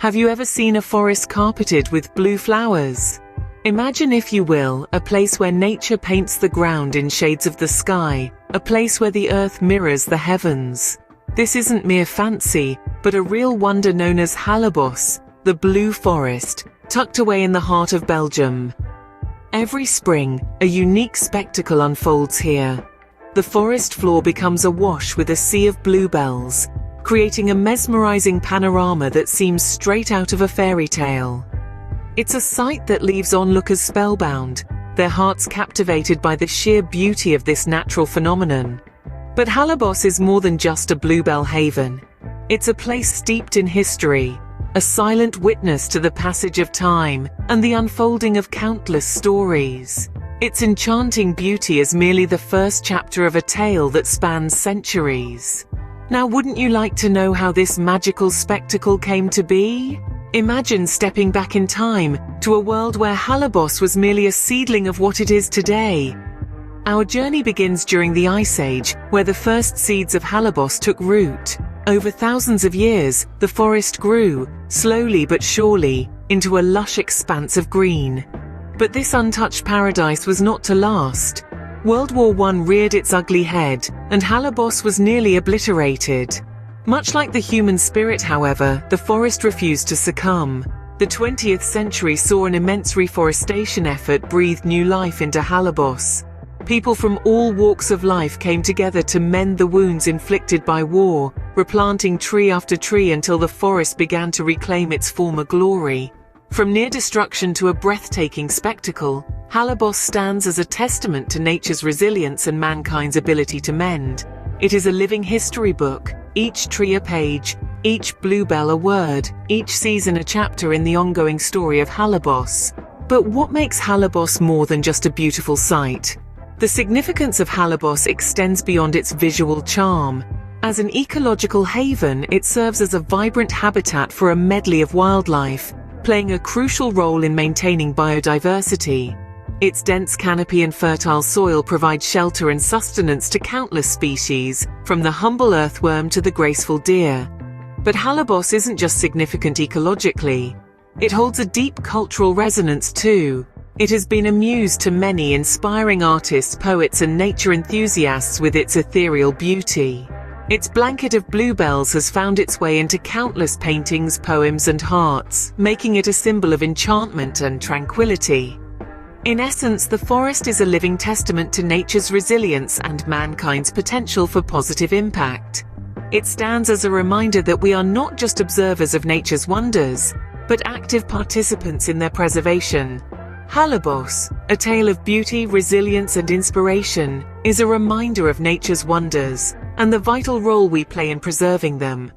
Have you ever seen a forest carpeted with blue flowers? Imagine, if you will, a place where nature paints the ground in shades of the sky, a place where the earth mirrors the heavens. This isn't mere fancy, but a real wonder known as Hallerbos, the blue forest, tucked away in the heart of Belgium. Every spring, a unique spectacle unfolds here. The forest floor becomes awash with a sea of bluebells, creating a mesmerizing panorama that seems straight out of a fairy tale. It's a sight that leaves onlookers spellbound, their hearts captivated by the sheer beauty of this natural phenomenon. But Hallerbos is more than just a bluebell haven. It's a place steeped in history, a silent witness to the passage of time and the unfolding of countless stories. Its enchanting beauty is merely the first chapter of a tale that spans centuries. Now, wouldn't you like to know how this magical spectacle came to be? Imagine stepping back in time to a world where Hallerbos was merely a seedling of what it is today. Our journey begins during the Ice Age, where the first seeds of Hallerbos took root. Over thousands of years, the forest grew, slowly but surely, into a lush expanse of green. But this untouched paradise was not to last. World War I reared its ugly head, and Hallerbos was nearly obliterated. Much like the human spirit, however, the forest refused to succumb. The 20th century saw an immense reforestation effort breathe new life into Hallerbos. People from all walks of life came together to mend the wounds inflicted by war, replanting tree after tree until the forest began to reclaim its former glory. From near destruction to a breathtaking spectacle, Hallerbos stands as a testament to nature's resilience and mankind's ability to mend. It is a living history book, each tree a page, each bluebell a word, each season a chapter in the ongoing story of Hallerbos. But what makes Hallerbos more than just a beautiful sight? The significance of Hallerbos extends beyond its visual charm. As an ecological haven, it serves as a vibrant habitat for a medley of wildlife, playing a crucial role in maintaining biodiversity. Its dense canopy and fertile soil provide shelter and sustenance to countless species, from the humble earthworm to the graceful deer. But Hallerbos isn't just significant ecologically. It holds a deep cultural resonance too. It has been a muse to many inspiring artists, poets, and nature enthusiasts with its ethereal beauty. Its blanket of bluebells has found its way into countless paintings, poems, and hearts, making it a symbol of enchantment and tranquility. In essence, the forest is a living testament to nature's resilience and mankind's potential for positive impact. It stands as a reminder that we are not just observers of nature's wonders, but active participants in their preservation. Hallerbos, a tale of beauty, resilience, and inspiration, is a reminder of nature's wonders and the vital role we play in preserving them.